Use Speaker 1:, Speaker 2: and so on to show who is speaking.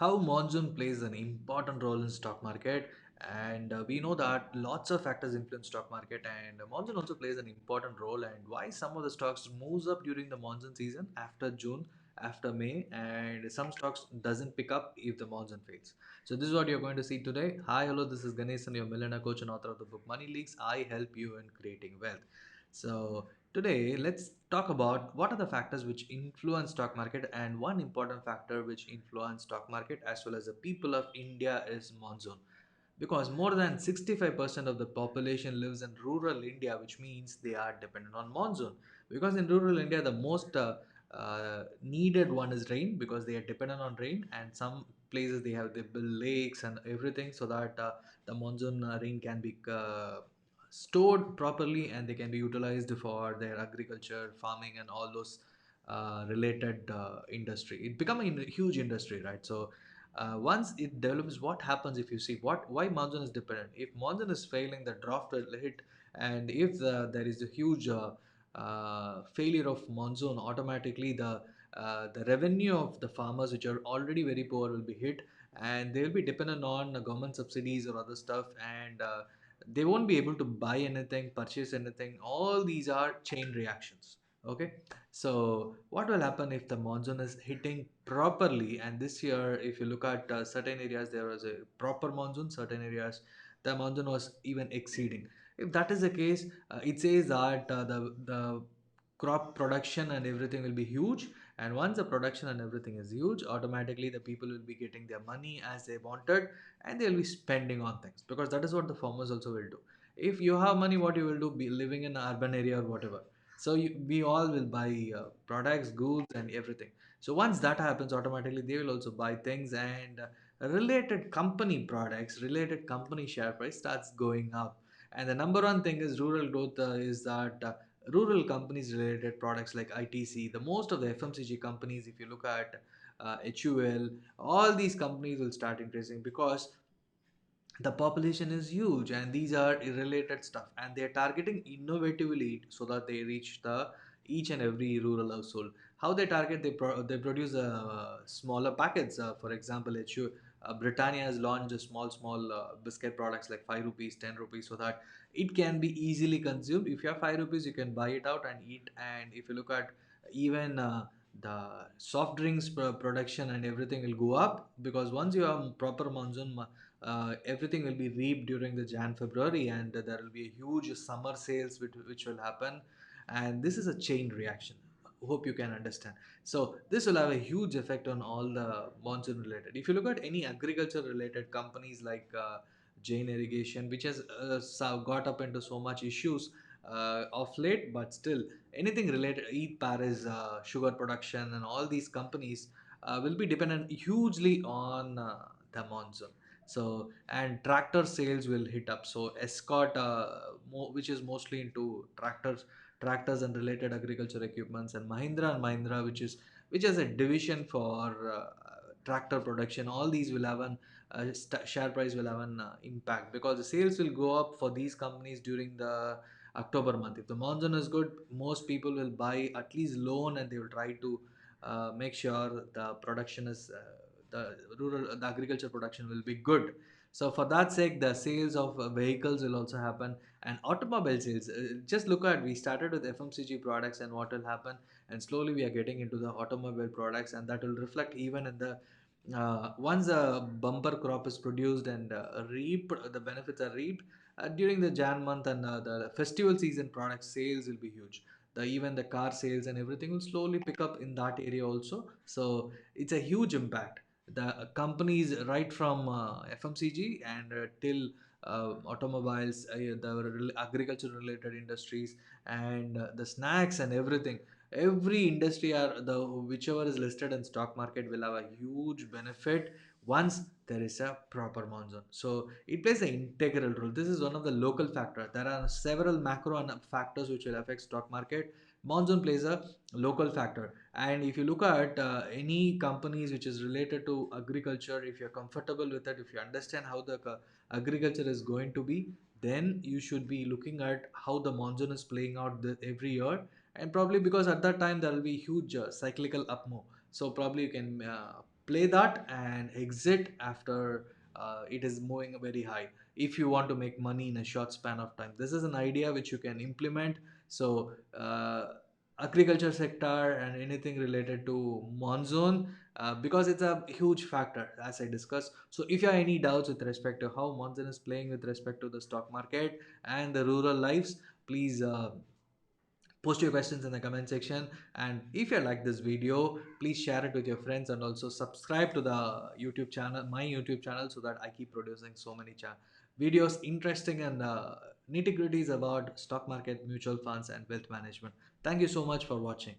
Speaker 1: how monsoon plays an important role in stock market, and we know that lots of factors influence stock market, and monsoon also plays an important role, and why some of the stocks moves up during the monsoon season after June, after May, and some stocks doesn't pick up if the monsoon fails. So this is what you're going to see today. Hi, hello, this is Ganesh, and your millionaire coach and author of the book Money Leaks. I help you in creating wealth. So today, let's talk about what are the factors which influence stock market, and one important factor which influence stock market as well as the people of India is monsoon, because more than 65% of the population lives in rural India, which means they are dependent on monsoon. Because in rural India, the most needed one is rain, because they are dependent on rain, and some places they build lakes and everything so that the monsoon rain can be stored properly and they can be utilized for their agriculture, farming, and all those related industry. It become a huge industry, right? So once it develops, what happens if you see what why monsoon is dependent? If monsoon is failing, the drought will hit, and if there is a huge failure of monsoon, automatically the revenue of the farmers, which are already very poor, will be hit, and they will be dependent on government subsidies or other stuff, and they won't be able to buy anything, purchase anything. All these are chain reactions. Okay, so what will happen if the monsoon is hitting properly? And this year, if you look at certain areas, there was a proper monsoon. Certain areas, the monsoon was even exceeding. If that is the case, it says that the crop production and everything will be huge. And once the production and everything is huge, automatically the people will be getting their money as they wanted, and they'll be spending on things, because that is what the farmers also will do. If you have money, what you will do? Be living in an urban area or whatever, so we all will buy products, goods, and everything. So once that happens, automatically they will also buy things, and related company products, related company share price starts going up. And the number one thing is rural growth, is that rural companies related products like ITC, the most of the FMCG companies, if you look at HUL, all these companies will start increasing, because the population is huge and these are related stuff, and they are targeting innovatively so that they reach the each and every rural household. How they target? They produce smaller packets. For example, Britannia has launched a small biscuit products like 5 rupees, 10 rupees, so that it can be easily consumed. If you have 5 rupees, you can buy it out and eat. And if you look at even the soft drinks production and everything will go up, because once you have proper monsoon, everything will be reaped during the Jan February, and there will be a huge summer sales which will happen, and this is a chain reaction. Hope you can understand. So this will have a huge effect on all the monsoon related. If you look at any agriculture related companies like Jain Irrigation, which has got up into so much issues of late, but still anything related, Eat Paris, sugar production, and all these companies will be dependent hugely on the monsoon. So, and tractor sales will hit up. So Escort, which is mostly into tractors and related agriculture equipments, and Mahindra, which is a division for tractor production. All these will have an share price will have an impact, because the sales will go up for these companies during the October month. If the monsoon is good, most people will buy at least loan, and they will try to make sure the production is the agriculture production will be good. So for that sake, the sales of vehicles will also happen, and automobile sales. Just look at, we started with FMCG products, and what will happen, and slowly we are getting into the automobile products, and that will reflect even in the once a bumper crop is produced and reaped, the benefits are reaped during the Jan month, and the festival season product sales will be huge. Even the car sales and everything will slowly pick up in that area also. So it's a huge impact. The companies right from FMCG and till automobiles, the agriculture related industries, and the snacks and everything, every industry are the whichever is listed in stock market will have a huge benefit once there is a proper monsoon. So it plays an integral role. This is one of the local factors. There are several macro and factors which will affect stock market. Monsoon plays a local factor. And if you look at any companies which is related to agriculture, if you're comfortable with it, if you understand how the agriculture is going to be, then you should be looking at how the monsoon is playing out every year. And probably because at that time there will be huge cyclical up move, so probably you can play that and exit after it is moving very high. If you want to make money in a short span of time, this is an idea which you can implement. So agriculture sector and anything related to monsoon, because it's a huge factor as I discussed. So if you have any doubts with respect to how monsoon is playing with respect to the stock market and the rural lives, please post your questions in the comment section. And if you like this video, please share it with your friends and also subscribe to the YouTube channel, my YouTube channel, so that I keep producing so many videos, interesting and nitty gritties about stock market, mutual funds and wealth management. Thank you so much for watching.